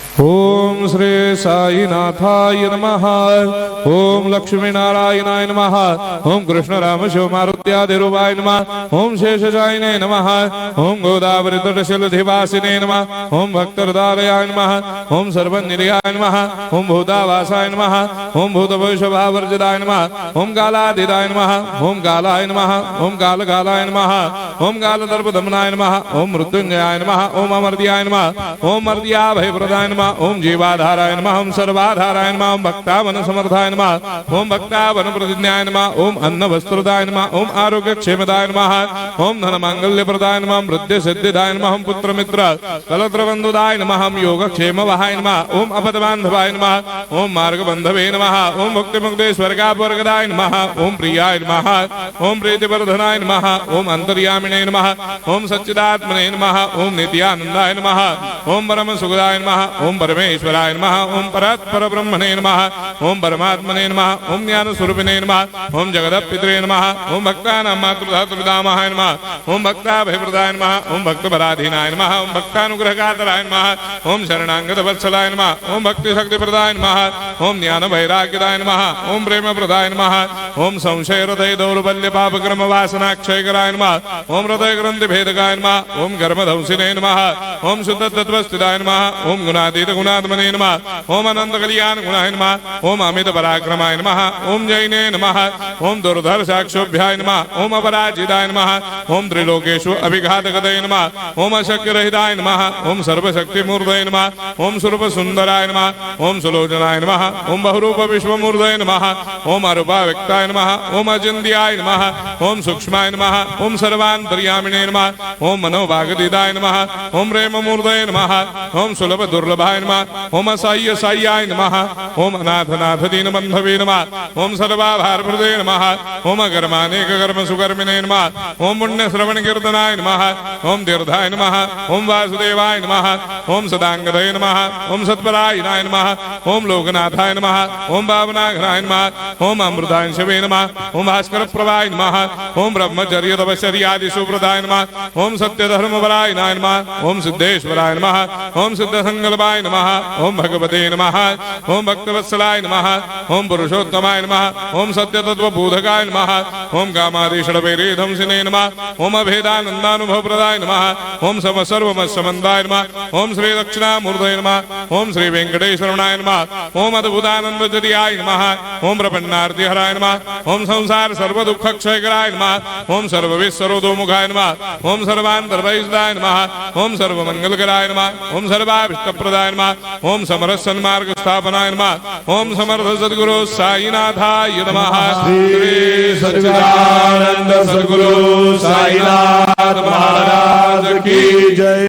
ओम श्री साईनाथाय नमः। ओम लक्ष्मी नारायणाय नमः। ओम कृष्ण राम शिव मारुत्यादिरूपाय नमः। ओम शेषशायिने नमः। ओम गोदावरी तटशिलधिवासिने नमः। ओम भक्तहृदयाय नमः। ओम सर्वनिलयाय नमः। ओम भूतावासाय नमः। ओम भूतभविष्यभावर्जिताय नमः। ओम कालातीताय नमः। ओम कालाय नमः। ओम कालकालाय नमः। ओम कालदर्पदमनाय नमः। ओम मृत्युंजयाय नमः। ओम अमर्त्याय नमः। ओम मर्त्याभयप्रदाय नमः। ओम जीवाधाराय नमः। ओम सर्वाधाराय नमः। ओम भक्तावन समर्थाय नमः। ओम भक्तावन प्रतिज्ञाय नमः। ओम अन्न वस्त्रदाय नमः। ओम आरोग्य क्षेमदाय नमः। ओम धन मांगल्य प्रदाय नमः। वृद्धि सिद्धिदाय नमः। ओम पुत्र मित्र कलत्र बंधुदाय नमः। ओम योग क्षेम वहाय नमः। ओम अपद बांधवाय नमः। ओम मार्ग बंधवे नमः। ओम मुक्ति मुक्ति स्वर्गापवर्गदाय नमः। ओम प्रियाय नमः। ओम प्रीतिवर्धनाय नमः। ओम अंतर्यामिने नमः। ओम सच्चिदात्मने नमः। ओम नित्यानंदाय नमः। ओम परम सुखदाय नमः। ओम परमेश्वराय नमः। ओम परात्पर ब्रह्मणे नमः। ओम परमात्मने नमः। ओम ज्ञान स्वरूपिणे नमः। ओम जगदपितरे नमः। ओम भक्तानां मातृधातृपितामहाय नमः। ओम भक्ताभयप्रदाय नमः। ओम भक्तपराधीनाय नमः। ओम भक्तानुग्रहकातराय नमः। ओम शरणागत वत्सलाय नमः। ओम भक्ति शक्तिप्रदाय नमः। ओम ज्ञान वैराग्यदाय नमः। ओम प्रेम प्रदाय नमः। ओम संशय हृदय दौर्बल्य पाप क्रम वासना क्षयकराय नमः। ओम हृदय ग्रंथि भेदकाय नमः। ओम गर्मधंसिने नमः। ओम शुद्ध तत्वस्थिताय नमः। ओम गुणातीत गुणात्मने नमः। ओम अनंत कल्याण गुणाय नमः। ओम अमित पराक्रमाय नमः। ओम जैने नमः। ओम दुर्धर साक्षोभ्याय नमः। ओम अपराजिताय नमः। ओम त्रिलोकेषु अभिघातगतये नमः। ओम अशक्य रहिताय नमः। ओम सर्वशक्ति मूर्धये नमः। ओम स्वरूप सुंदराय नमः। ओम सुलोचनाय नमः। ओम बहुरूप विश्वमूर्धये नमः। ओम अरूपाव्यक्ताय नमः। ओम अचिन्त्याय नमः। ओम सूक्ष्माय नमः। ओम सर्वान्तर्यामिने नमः। ओम मनोभागतीताय नमः। ओम प्रेम मूर्धये नमः। ओम सुलभ दुर्लभाय नमः। ओम असह्य साह्याय नमः। ओम अनाथनाथ दीनबन्धवे नमः। ओम सर्वाभारप्रदे नमः। ओम अकर्मानेक कर्म सुकर्मिणे नमः। ओम पुण्य श्रवण कीर्तनाय नमः। ओम तीर्थाय नमः। ओम वासुदेवाय नमः। ओम सदांगदये नमः। ओम सत्परायणाय नमः। ओम लोकनाथाय नमः। ओम भावनाघनाय नमः। ओम अमृतांशवे नमः। ओम भास्कर प्रभाय नमः। ओम ब्रह्मचर्य तपश्चर्यादि सुप्रदाय नमः। ओम सत्यधर्मपरायणाय नमः। ओम सिद्धेश्वराय नमः। ओम सिद्ध संकल्पाय नमः। ओम भगवते नमः। ओम भक्तवत्सलाय नमः। ओम पुरुषोत्तमाय नमः। ओम सत्यतत्त्वबोधकाय नमः। ओम कामादिषडवैरेधंसिने नमः। ओम अभेदानन्दानुभवप्रदाय नमः। ओम सर्वमस्समन्दाय नमः। ओम श्री दक्षिणामूर्तये नमः। ओम श्री वेंकटेश्वरनाय नमः। ओम अद्भुतानन्दजर्याय नमः। ओम प्रपन्नार्तिहराय नमः। ओम संसार सर्वदुःखक्षयकराय नमः। ओम सर्वविश्वरोधोमुखाय नमः। ओम सर्वान्तर्बहिष्ठाय नमः। ओम सर्वमङ्गलकराय नमः। ओम सर्वाभीष्टप्रदाय नमः। ओम समरस सन्मार्ग स्थापनाय नमः। ओम समर्थ सद्गुरु साईनाथाय नमः। श्री सच्चिदानंद सद्गुरु साईनाथ महाराज की जय।